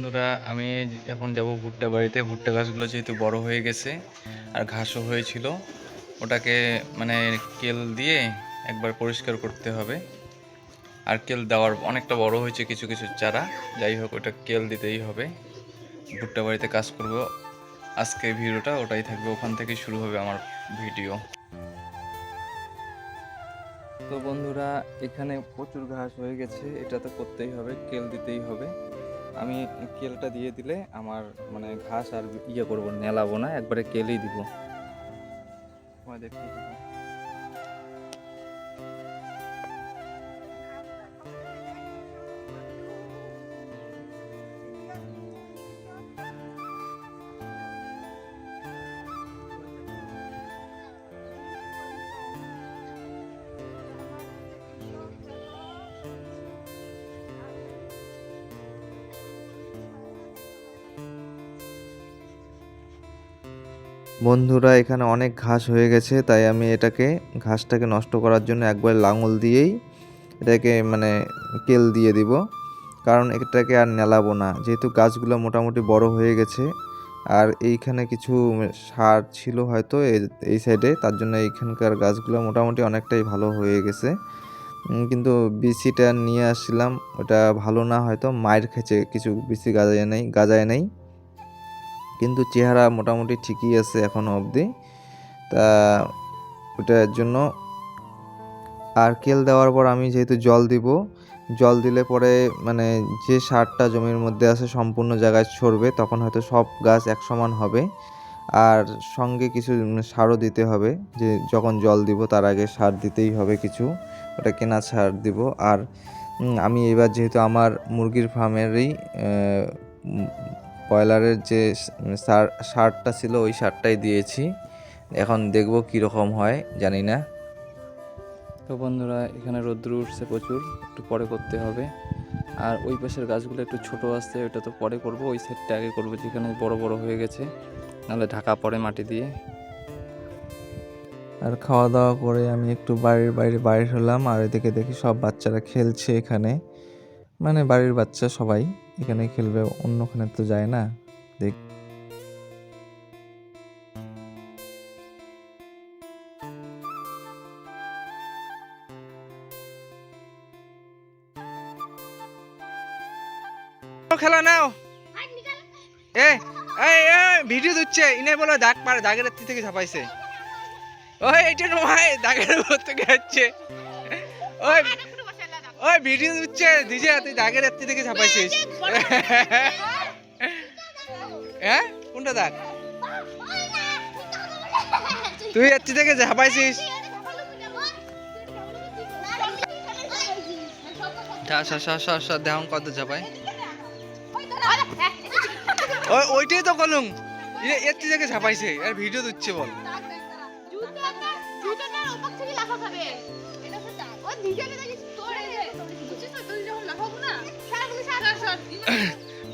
বন্ধুরা, আমি এখন যাব ভুট্টা বাড়িতে। ভুট্টা গাছগুলো যেহেতু বড় হয়ে গেছে আর ঘাসও হয়েছিল, ওটাকে মানে কেল দিয়ে একবার পরিষ্কার করতে হবে। আর কেল দেওয়ার অনেকটা বড় হয়েছে কিছু কিছু চারা, যাই হোক ওটা কেল দিতেই হবে। ভুট্টা বাড়িতে কাজ করব আজকে। ভিডিওটা ওটাই থাকবে, ওখান থেকে শুরু হবে আমার ভিডিও। তো বন্ধুরা, এখানে প্রচুর ঘাস হয়ে গেছে, এটা তো করতেই হবে, কেল দিতেই হবে। আমি কেলটা দিয়ে দিলে আমার মানে ঘাস আর করবো, নেলাবো না, একবারে কেলই দিব। দেখতে বন্ধুরা, এখানে অনেক ঘাস হয়ে গেছে, তাই আমি ঘাসটাকে নষ্ট করার জন্য একবার লাঙল দিয়েই এটাকে মানে কেল দিয়ে দিব। কারণ এটাকে আর নেলাবো না, যেহেতু গাছগুলো মোটামুটি বড় হয়ে গেছে। আর এইখানে কিছু সার ছিল হয়তো এই সাইডে, তার জন্য এইখানকার গাছগুলো মোটামুটি অনেকটাই ভালো হয়ে গেছে। কিন্তু বিচিটা নিয়ে আসছিলাম, ওটা ভালো না, হয়তো মায়ের খেয়েছে, কিছু বিচি গাজায় নেই। কিন্তু চেহারা মোটামুটি ঠিকই আছে এখনও অবধি। তা ওটার জন্য আর কেল দেওয়ার পর আমি যেহেতু জল দিলে পরে মানে যে সারটা জমির মধ্যে আছে সম্পূর্ণ জায়গায় ছড়বে, তখন হয়তো সব গাছ এক সমান হবে। আর সঙ্গে কিছু সারও দিতে হবে, যে যখন জল দিব তার আগে সার দিতেই হবে কিছু, ওটা কেনা সার দিব। আর আমি এবার যেহেতু আমার মুরগির ফার্মেরই ব্রয়লারের যে সারটা ছিল ওই সারটাই দিয়েছি। এখন দেখব কীরকম হয়, জানি না। তো বন্ধুরা, এখানে রোদ্দুর উঠছে প্রচুর, একটু পরে করতে হবে। আর ওই পাশের গাছগুলো একটু ছোট আসছে, ওইটা তো পরে করব, ওই সাইডটা আগে করবো যেখানে বড় বড় হয়ে গেছে, নাহলে ঢাকা পড়ে মাটি দিয়ে। আর খাওয়া দাওয়া করে আমি একটু বাড়ির বাইরে বাইর হলাম, আর এদিকে দেখি সব বাচ্চারা খেলছে এখানে, মানে বাড়ির বাচ্চা সবাই এখানে খেলবে, অন্যখানে তো যায় না। দেখ খেলা নাও। এ ভিডিও দিচ্ছে, ইনে বলে দাগ পারে, দাগের রাত্রি থেকে ঝাপাইছে। ওই এইটা নয়, দাগের উপর থেকে যাচ্ছে। ওই ওই ভিডিও দিচ্ছে, দিছে তুই দাগের রাত্রি থেকে ঝাপাইছিস। হ্যাঁ, কোনটা দাগ? তুই রাত্রি থেকে ঝাপাইছিস। দেখ কত ঝাপাই। ওইটাই তো কলুম, এর থেকে ঝাপাইছে আর ভিডিও দিচ্ছে বল।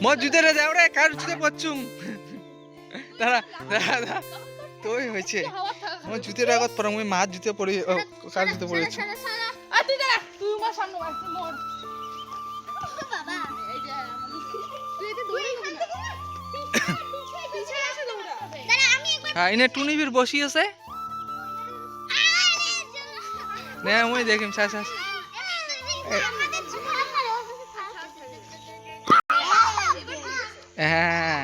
মই জুতে রে যাও রে, কার জুতে পড়ছুম। দাঁড়া দাঁড়া, তোই হয়েছে আমার জুতের আগত পড়া, আমি মাছ জুতে পড়ি, কার জুতে পড়েছি। হ্যাঁ, ইনে টুনিবির বসি আছে না, আমি দেখিম শাস শাস। হ্যাঁ,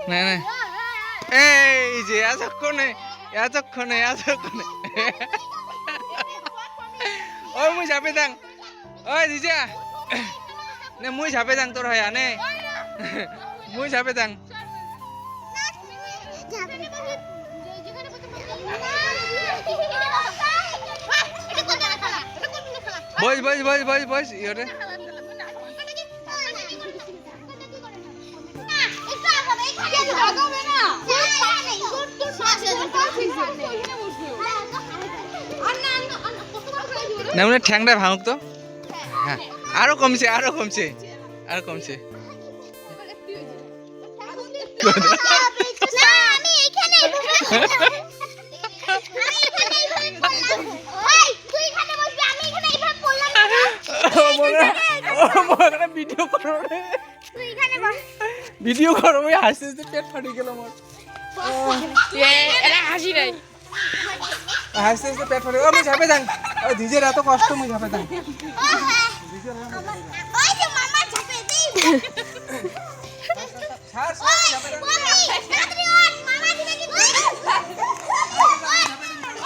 না না, এই যে এতক্ষণে এতক্ষণে এতক্ষণে ওই মুই ঝাপে দাং, ওই দিজা নে মুই ঝাপে দাং, তোর হয় আনে মুই ঝাপে দাং। বস বস বস বস বস ইরে। না মানে ঠ্যাংটা ভাঙুক তো। হ্যাঁ, আরো কমছে আরো কমছে আরো কমছে। ভিডিও করো রে, তুই এখানে বস। ভিডিও করো। ওই হাসতে হাসতে পেট ফাটি গেল আমার। এটা হাসি নাই। হাসতে হাসতে পেট ফাটি। ও আমি ঝাপে যাই। ওই দিজের এত কষ্ট মুই ঝাপে যাই। ওই যে মামা ঝাঁপে দিই। ছাড় ওই, ঝাপে যাই। ওই, তাড়াতাড়ি ওঠ, মামা দিবে কিন্তু।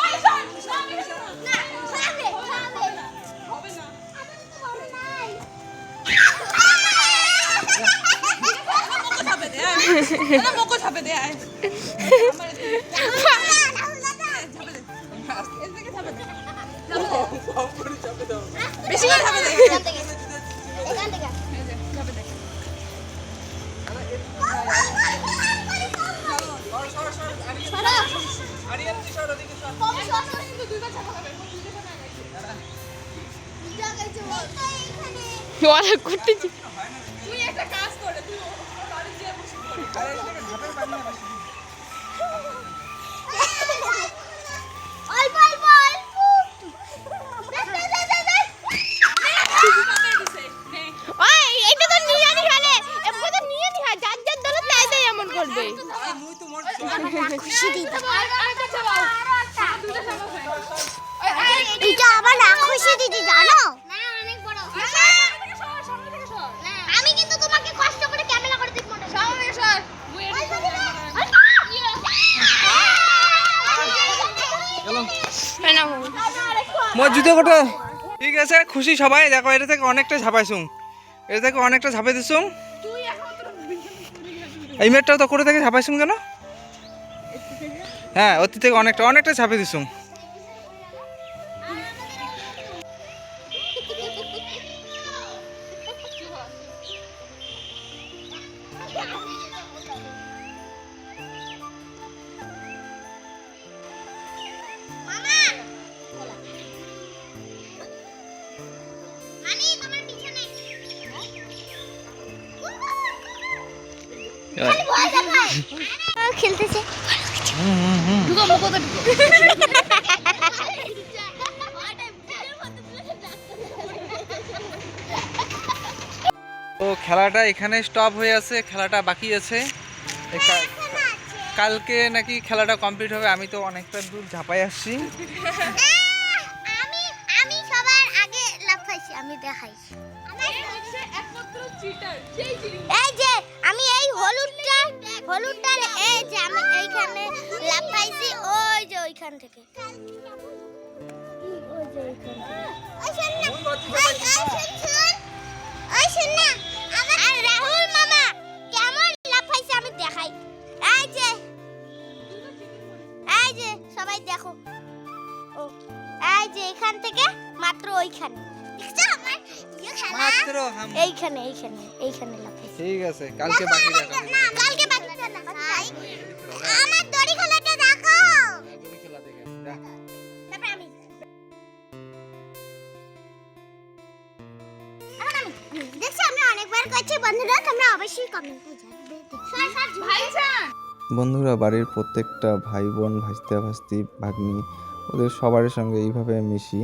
ওই, শোন, না, ছাড়বে, ছাড়বে। হবে না। হবে নাই। বেশি করে ঝাঁপে দে। এখান থেকে। ওরা করতেছি অল্প অল্প অল্প। ওই এটা তো নিয়ে আনি খালে এমন তো নিয়ে আনি খা যার যার দলত নাই দেয় এমন করবে খুশি দিতে। এটা আবার না খুশি দিতে জানো? না অনেক বড়। আমি কিন্তু তোমাকে কষ্ট করে ক্যামেরা করে দেখব না। সামনে সর। মোর জুতো কোটা। ঠিক আছে, খুশি সবাই। দেখো এটা থেকে অনেকটা ঝাপাইছুম, এটা থেকে অনেকটা ঝাপাই দিছুম। এই মেয়েটাও তো করে থেকে ঝাপাইছুম কেন? হ্যাঁ, ওর থেকে অনেকটা অনেকটা ঝাপাই দিছুম। মামা নানি তোমার পিছনে খেলতেছে। ঢুকো মুখো তো ঢুকো তো খেলাটা এখানে স্টপ হয়ে আছে, খেলাটা বাকি আছে। কালকে নাকি খেলাটা কমপ্লিট হবে। আমি তো অনেকটা দূর ঝাপাই আসছি। আমি আমি সবার আগে লাফাইছি, আমি দেখাই। এই যে আমি এই হলুদটার এই যে আমি এইখানে লাফাইছি, ওই যে ওইখান থেকে। ওই যে ওইখান থেকে। ওই শোন না, ওই শোন না, আর রাহুল মামা কেমন লাফাইছে আমি দেখাই। এই যে সবাই দেখো, ও এই যে এখান থেকে মাত্র ওইখানে দেখছো আমার ইয়ে খেলা মাত্র এইখানে লাফাইছে। ঠিক আছে, কালকে বাকি দেখা না কালকে বাকি না ভাই, আমার দড়ি খেলাটা দেখো। খেলা দেখে যা। তারপর আমি এখন আমি দেখছি, আমরা অনেকবার করছি বন্ধুরা, তোমরা অবশ্যই কমেন্ট করে জানাবে। ভাইজান বন্ধুরা, বাড়ির প্রত্যেকটা ভাই বোন, ভাইস্তা ভাস্তি, ভাগ্নি, ওদের সবার সঙ্গে এইভাবে মিশি,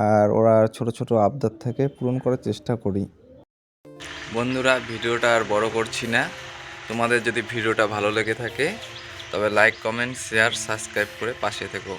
আর ওরা ছোট ছোট আবদার থাকে পূরণ করার চেষ্টা করি। বন্ধুরা, ভিডিওটা আর বড় করছি না। তোমাদের যদি ভিডিওটা ভালো লেগে থাকে তবে লাইক, কমেন্ট, শেয়ার, সাবস্ক্রাইব করে পাশে থেকো।